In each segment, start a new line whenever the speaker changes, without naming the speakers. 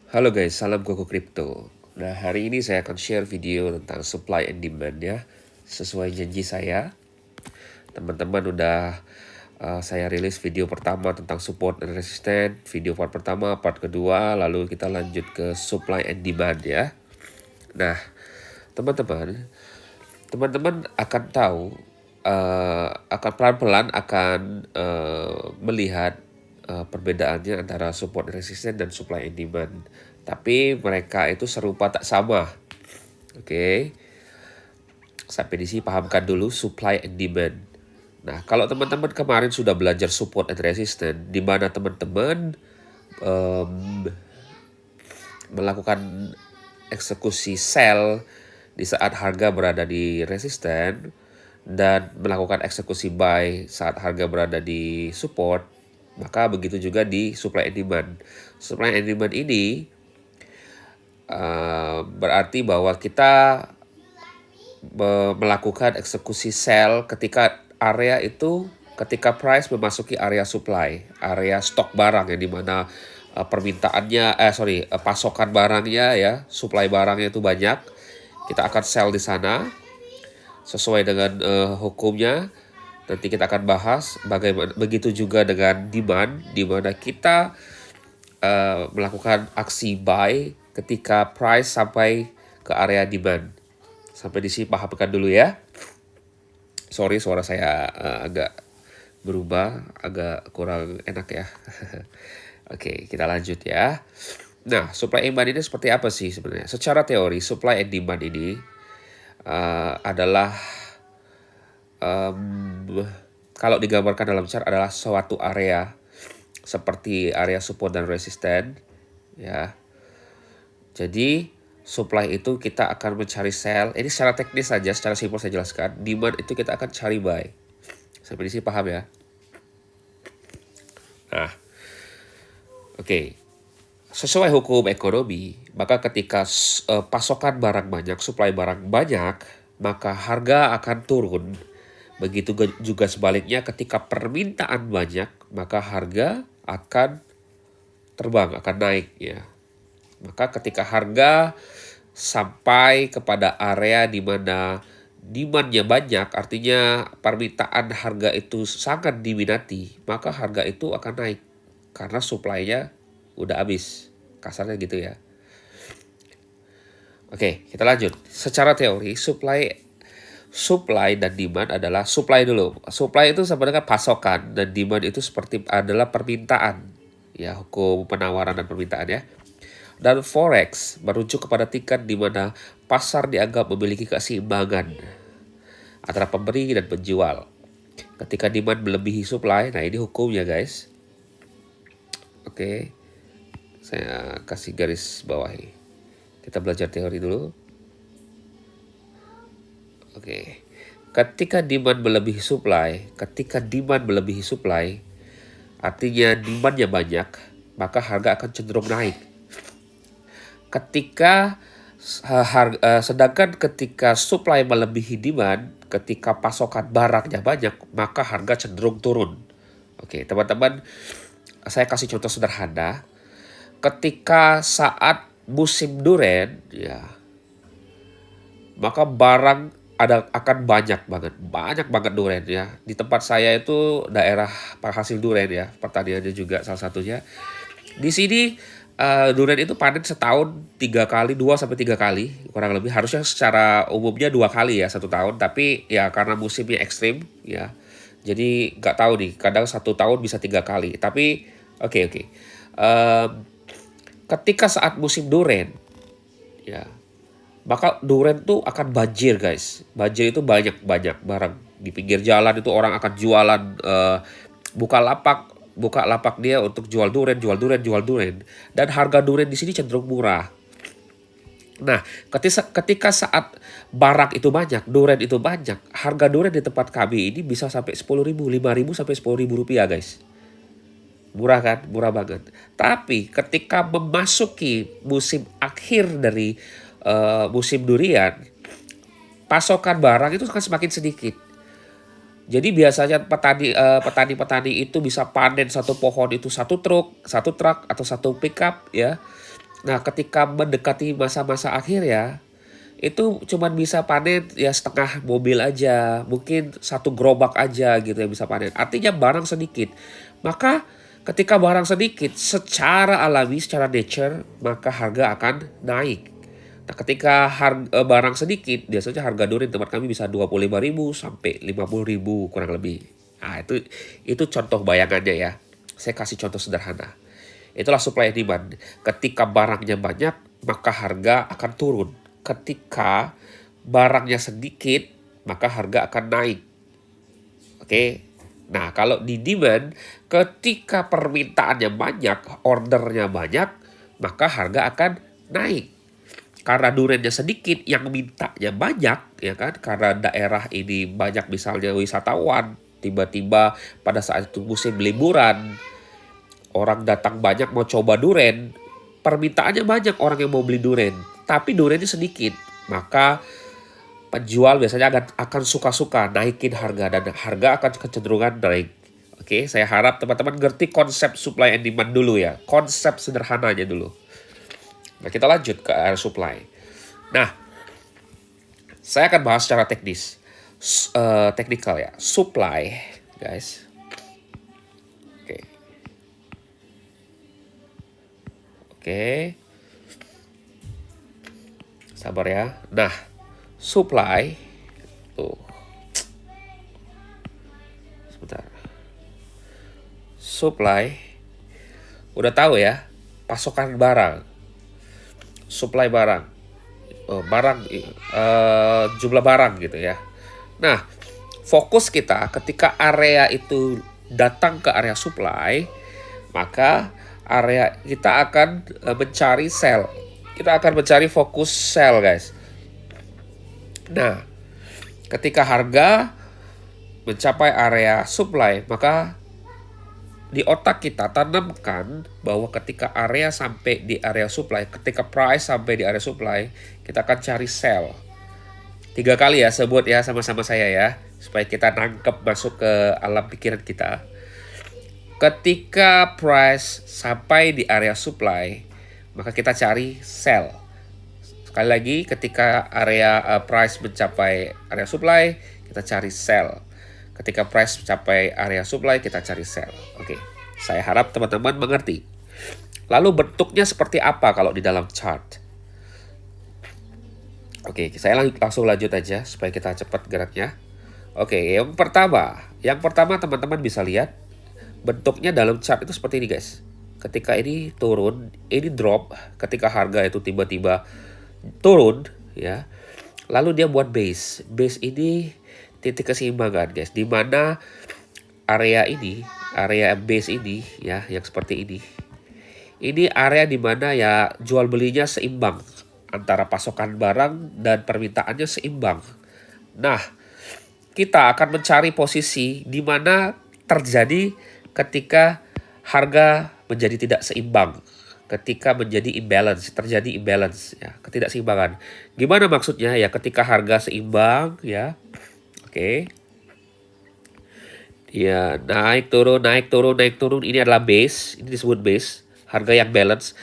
Halo guys, salam Koko Crypto. Nah, hari ini saya akan share video tentang supply and demand ya. Sesuai janji saya, teman-teman udah saya rilis video pertama tentang support dan resistance, video part pertama, part kedua, lalu kita lanjut ke supply and demand ya. Nah, teman-teman akan tahu, akan pelan-pelan akan melihat perbedaannya antara support and resistance dan supply and demand. Tapi mereka itu serupa tak sama. Oke. Sampai di sini pahamkan dulu supply and demand. Nah, kalau teman-teman kemarin sudah belajar support and resistance, di mana teman-teman melakukan eksekusi sell di saat harga berada di resisten dan melakukan eksekusi buy saat harga berada di support, maka begitu juga di supply and demand. Supply and demand ini berarti bahwa kita melakukan eksekusi sell ketika ketika price memasuki area supply, area stok barang yang dimana pasokan barangnya ya, supply barangnya itu banyak, kita akan sell di sana sesuai dengan hukumnya. Nanti kita akan bahas bagaimana begitu juga dengan demand, di mana kita melakukan aksi buy ketika price sampai ke area demand. Sampai di sini pahamkan dulu ya. Sorry suara saya agak berubah, agak kurang enak ya. Oke, kita lanjut ya. Nah, supply and demand ini seperti apa sih sebenarnya? Secara teori, supply and demand ini adalah kalau digambarkan dalam chart adalah suatu area seperti area support dan resisten ya. Jadi supply itu kita akan mencari sell. Ini secara teknis saja, secara simpel saya jelaskan. Demand itu kita akan cari buy. Sampai di sini paham ya? Nah, oke. Sesuai hukum ekonomi, maka ketika pasokan barang banyak, supply barang banyak, maka harga akan turun. Begitu juga sebaliknya ketika permintaan banyak, maka harga akan terbang, akan naik ya. Maka ketika harga sampai kepada area di mana demand-nya banyak, artinya permintaan harga itu sangat diminati, maka harga itu akan naik karena supply-nya udah habis. Kasarnya gitu ya. Oke, kita lanjut. Secara teori, supply dan demand adalah supply dulu. Supply itu sebenarnya pasokan dan demand itu adalah permintaan. Ya, hukum penawaran dan permintaan ya. Dan forex merujuk kepada tingkat di mana pasar dianggap memiliki keseimbangan antara pemberi dan penjual. Ketika demand melebihi supply, nah ini hukumnya guys. Oke, saya kasih garis bawahi. Kita belajar teori dulu. Oke, ketika demand melebihi supply, artinya demandnya banyak, maka harga akan cenderung naik. Sedangkan ketika supply melebihi demand, ketika pasokan barangnya banyak, maka harga cenderung turun. Oke, teman-teman, saya kasih contoh sederhana. Ketika saat musim duren, ya, maka barang akan banyak banget duren ya. Di tempat saya itu daerah penghasil duren ya, pertaniannya juga salah satunya. Di sini durian itu panen setahun 2 sampai 3 kali kurang lebih, harusnya secara umumnya 2 kali ya 1 tahun, tapi ya karena musimnya ekstrim ya, jadi nggak tahu nih, kadang 1 tahun bisa 3 kali. Tapi oke. Ketika saat musim duren ya, maka duren tuh akan banjir guys. Banjir itu banyak barang di pinggir jalan, itu orang akan jualan, buka lapak dia untuk jual duren. Dan harga duren di sini cenderung murah. Nah, ketika saat barang itu banyak, duren itu banyak, harga duren di tempat kami ini bisa sampai 10.000, 5.000 sampai 10.000 rupiah guys. Murah kan? Murah banget. Tapi ketika memasuki musim akhir dari musim durian, pasokan barang itu akan semakin sedikit. Jadi biasanya petani-petani itu bisa panen satu pohon itu satu truk atau satu pickup ya. Nah, ketika mendekati masa-masa akhir ya, itu cuman bisa panen ya setengah mobil aja, mungkin satu gerobak aja gitu yang bisa panen. Artinya barang sedikit. Maka ketika barang sedikit, secara alami, secara nature, maka harga akan naik. Nah, ketika barang sedikit, biasanya harga durian tempat kami bisa 25.000 sampai 50.000 kurang lebih. Nah, itu contoh bayangannya ya. Saya kasih contoh sederhana. Itulah supply and demand. Ketika barangnya banyak, maka harga akan turun. Ketika barangnya sedikit, maka harga akan naik. Oke. Nah, kalau di demand, ketika permintaannya banyak, ordernya banyak, maka harga akan naik. Karena duriannya sedikit, yang mintanya banyak, ya kan? Karena daerah ini banyak misalnya wisatawan, tiba-tiba pada saat itu musim liburan, orang datang banyak mau coba durian, permintaannya banyak orang yang mau beli durian, tapi duriannya sedikit, maka penjual biasanya akan suka-suka naikin harga dan harga akan kecenderungan naik. Oke, saya harap teman-teman ngerti konsep supply and demand dulu ya, konsep sederhananya dulu. Nah, kita lanjut ke area supply. Nah, saya akan bahas secara teknis, teknikal ya, supply, guys. Oke, oke, sabar ya. Nah, supply, tuh, sebentar. Supply, udah tahu ya, pasokan barang, supply barang, jumlah barang gitu ya. Nah, fokus kita ketika area itu datang ke area supply, maka area kita akan mencari sell. Kita akan mencari fokus sell, guys. Nah, ketika harga mencapai area supply, maka di otak kita tanamkan bahwa ketika area sampai di area supply, ketika price sampai di area supply, kita akan cari sell. 3 kali ya, sebut ya sama-sama saya ya, supaya kita nangkep masuk ke alam pikiran kita. Ketika price sampai di area supply, maka kita cari sell. Sekali lagi, ketika area price mencapai area supply, kita cari sell. Ketika price mencapai area supply, kita cari sell. Oke, saya harap teman-teman mengerti. Lalu bentuknya seperti apa kalau di dalam chart? Oke, saya langsung lanjut aja supaya kita cepat geraknya. Oke, yang pertama teman-teman bisa lihat bentuknya dalam chart itu seperti ini, guys. Ketika ini turun, ini drop. Ketika harga itu tiba-tiba turun, ya. Lalu dia buat base. Base ini titik keseimbangan, guys, di mana area base ini ya, yang seperti ini area di mana ya jual belinya seimbang antara pasokan barang dan permintaannya seimbang. Nah, kita akan mencari posisi di mana terjadi ketika harga menjadi tidak seimbang, ketika menjadi imbalance, terjadi imbalance ya, ketidakseimbangan. Gimana maksudnya ya? Ketika harga seimbang ya. Oke. Ya, naik turun, naik turun, naik turun. Ini adalah base. Ini disebut base. Harga yang balance.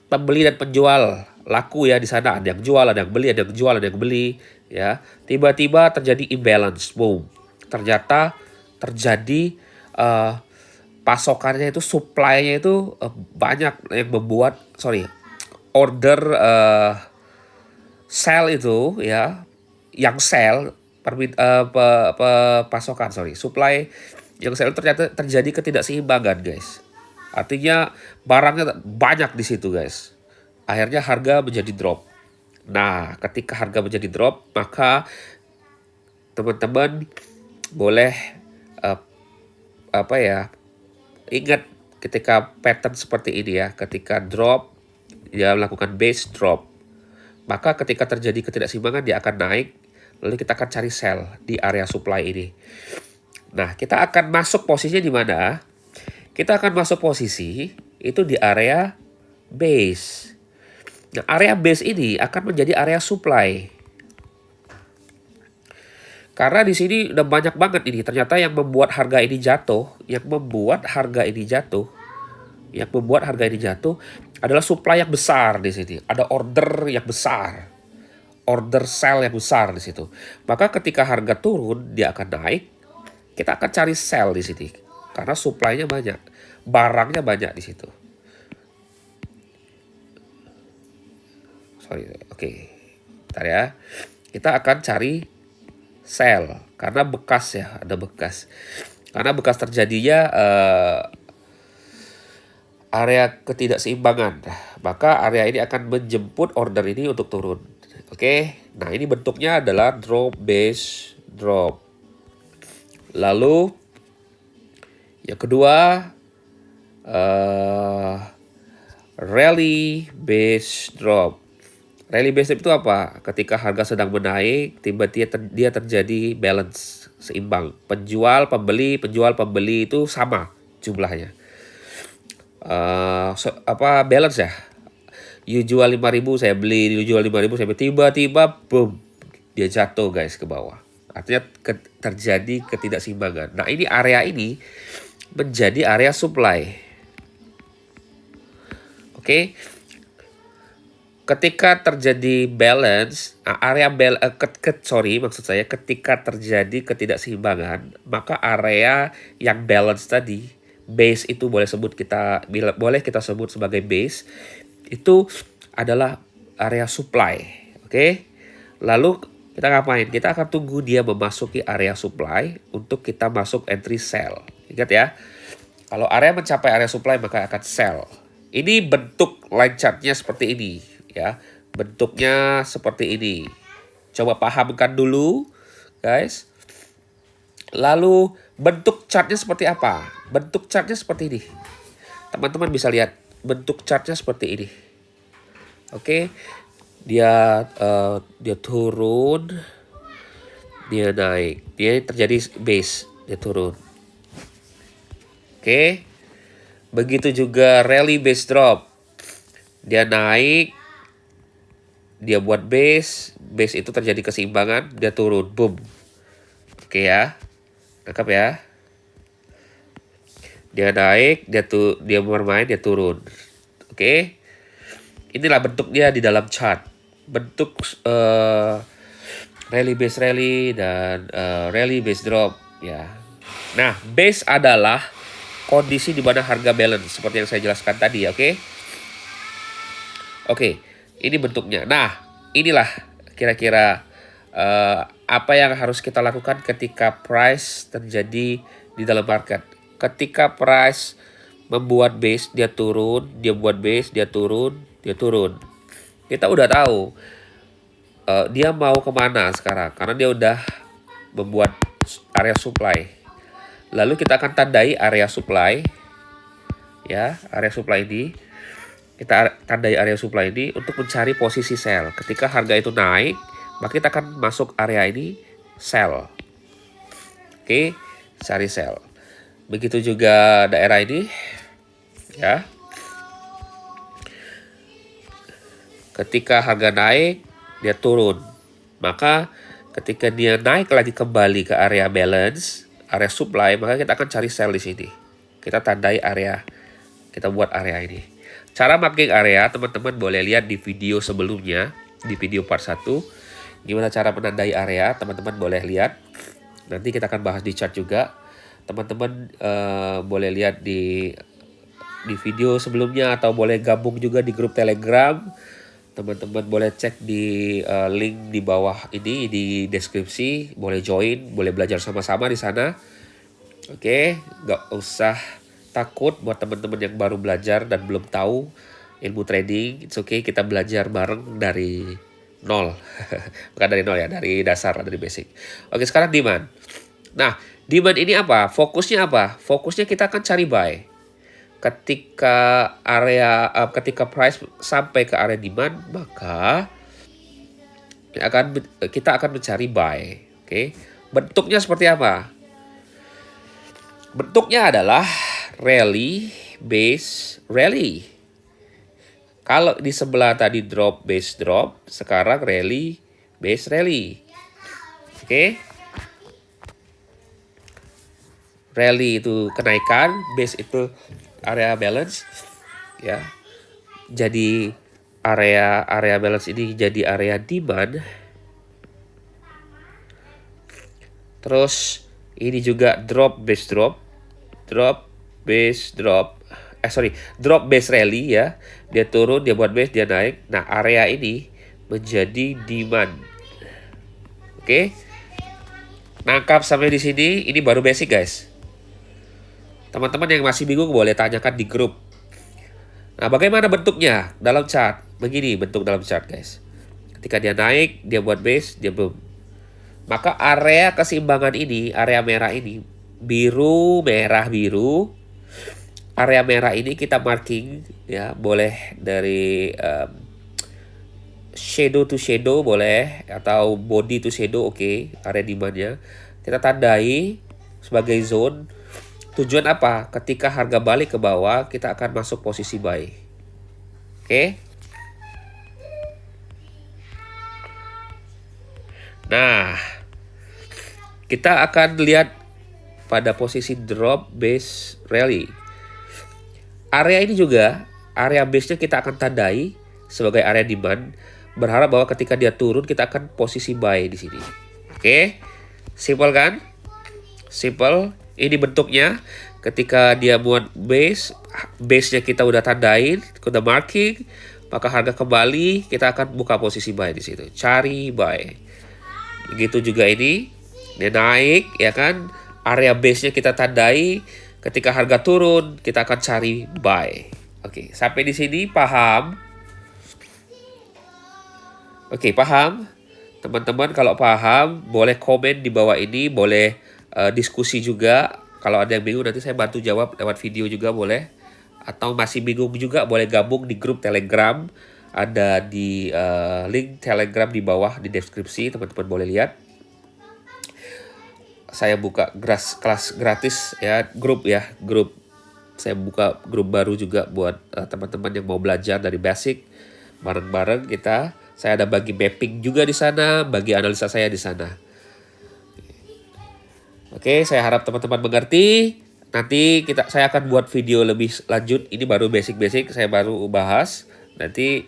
Pembeli dan penjual laku ya di sana. Ada yang jual, ada yang beli, ada yang jual, ada yang beli. Ya, tiba-tiba terjadi imbalance. Boom. Ternyata terjadi pasokannya itu, supply-nya itu banyak yang membuat, order sell itu ya, yang sell pasokan supply yang sell ternyata terjadi ketidakseimbangan, guys. Artinya barangnya banyak di situ, guys. Akhirnya harga menjadi drop. Nah, ketika harga menjadi drop, maka teman-teman boleh ingat ketika pattern seperti ini ya, ketika drop dia melakukan base drop, maka ketika terjadi ketidakseimbangan dia akan naik. Lalu kita akan cari sell di area supply ini. Nah, kita akan masuk posisinya di mana? Kita akan masuk posisi itu di area base. Nah, area base ini akan menjadi area supply. Karena di sini udah banyak banget ini. Ternyata yang membuat harga ini jatuh, Yang membuat harga ini jatuh adalah supply yang besar di sini. Ada order yang besar, order sell yang besar di situ. Maka ketika harga turun, dia akan naik. Kita akan cari sell di sini karena supply-nya banyak, barangnya banyak di situ. Sorry, oke. Bentar ya. Kita akan cari sell karena bekas ya, ada bekas. Karena bekas terjadinya area ketidakseimbangan. Maka area ini akan menjemput order ini untuk turun. Oke. Nah, ini bentuknya adalah drop base drop. Lalu yang kedua rally base drop. Rally base drop itu apa? Ketika harga sedang menaik, tiba-tiba dia terjadi balance, seimbang. Penjual, pembeli itu sama jumlahnya. Balance ya. You jual 5.000, saya beli. You jual 5.000, saya beli. Tiba-tiba, boom, dia jatuh guys ke bawah. Artinya terjadi ketidakseimbangan. Nah, ini area ini menjadi area supply. Oke. Ketika terjadi balance, ketika terjadi ketidakseimbangan, maka area yang balance tadi, base itu boleh kita sebut sebagai base, itu adalah area supply. Oke. Lalu kita ngapain? Kita akan tunggu dia memasuki area supply untuk kita masuk entry sell. Ingat ya, kalau area mencapai area supply maka akan sell. Ini bentuk line chartnya seperti ini ya. Bentuknya seperti ini. Coba pahamkan dulu guys. Lalu bentuk chartnya seperti apa? Bentuk chartnya seperti ini. Teman-teman bisa lihat bentuk chartnya seperti ini. Oke. Dia turun, dia naik, dia terjadi base, dia turun. Oke. Begitu juga rally base drop. Dia naik, dia buat base itu terjadi keseimbangan, dia turun, boom. Oke ya. Tangkap ya. Dia naik, dia bermain, dia turun. Oke. Inilah bentuk dia di dalam chart. Bentuk rally base rally dan rally base drop ya. Nah, base adalah kondisi di mana harga balance seperti yang saya jelaskan tadi, oke? Oke, ini bentuknya. Nah, inilah kira-kira apa yang harus kita lakukan ketika price terjadi di dalam market. Ketika price membuat base, dia turun, dia buat base, dia turun, dia turun. Kita udah tahu dia mau kemana sekarang karena dia udah membuat area supply. Lalu kita akan tandai area supply ya, area supply ini. Kita tandai area supply ini untuk mencari posisi sell. Ketika harga itu naik, maka kita akan masuk area ini sell. Oke, cari sell. Begitu juga daerah ini ya. Ketika harga naik, dia turun. Maka ketika dia naik lagi kembali ke area balance, area supply, maka kita akan cari sell di sini. Kita tandai area, kita buat area ini. Cara marking area, teman-teman boleh lihat di video sebelumnya, di video part 1. Gimana cara menandai area, teman-teman boleh lihat. Nanti kita akan bahas di chart juga. Teman-teman boleh lihat di video sebelumnya atau boleh gabung juga di grup Telegram. Teman-teman boleh cek di link di bawah ini di deskripsi, boleh join, boleh belajar sama-sama di sana. Oke, nggak usah takut buat teman-teman yang baru belajar dan belum tahu ilmu trading. It's okay, kita belajar bareng dari nol. Bukan dari nol ya, dari dasar, dari basic. Oke, sekarang demand. Nah, demand ini apa? Fokusnya apa? Fokusnya kita akan cari buy. Ketika price sampai ke area demand, maka kita akan mencari buy. Oke. Bentuknya seperti apa? Bentuknya adalah rally base rally. Kalau di sebelah tadi drop base drop, sekarang rally base rally. Oke. Rally itu kenaikan, base itu area balance ya. Jadi area balance ini jadi area demand. Terus ini juga drop base rally ya. Dia turun, dia buat base, dia naik. Nah, area ini menjadi demand. Oke. Nangkap sampai di sini, ini baru basic guys. Teman-teman yang masih bingung boleh tanyakan di grup. Nah, bagaimana bentuknya dalam chart? Begini bentuk dalam chart guys. Ketika dia naik, dia buat base, dia boom. Maka area keseimbangan ini, area merah ini, biru, merah, biru. Area merah ini kita marking ya, boleh dari shadow to shadow boleh, atau body to shadow, oke. Area demandnya kita tandai sebagai zone. Tujuan apa? Ketika harga balik ke bawah, kita akan masuk posisi buy. Oke. Nah, kita akan lihat pada posisi drop base rally. Area ini juga, area base-nya kita akan tandai sebagai area demand. Berharap bahwa ketika dia turun, kita akan posisi buy di sini. Oke. Simple kan? Simple. Ini bentuknya. Ketika dia buat base-nya kita udah tandain, kita marking, maka harga kembali, kita akan buka posisi buy di situ. Cari buy. Begitu juga ini, dia naik, ya kan? Area base-nya kita tandai. Ketika harga turun, kita akan cari buy. Oke, sampai di sini paham? Oke, paham? Teman-teman kalau paham, boleh komen di bawah ini, boleh diskusi juga. Kalau ada yang bingung nanti saya bantu jawab lewat video juga boleh. Atau masih bingung juga boleh gabung di grup Telegram. Ada di link Telegram di bawah di deskripsi, teman-teman boleh lihat. Saya buka kelas gratis ya, grup. Saya buka grup baru juga buat teman-teman yang mau belajar dari basic bareng-bareng kita. Saya ada bagi mapping juga di sana, bagi analisa saya di sana. Oke, saya harap teman-teman mengerti. Nanti saya akan buat video lebih lanjut. Ini baru basic-basic, saya baru bahas. Nanti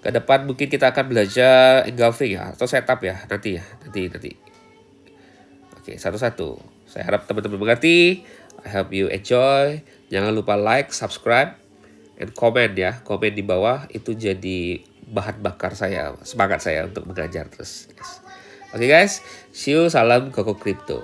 ke depan mungkin kita akan belajar engulfing ya, atau setup ya, nanti. Oke, satu-satu. Saya harap teman-teman mengerti. I hope you enjoy. Jangan lupa like, subscribe, and comment ya. Komen di bawah, itu jadi bahan bakar saya, semangat saya untuk mengajar terus. Oke guys, see you, salam Koko Crypto.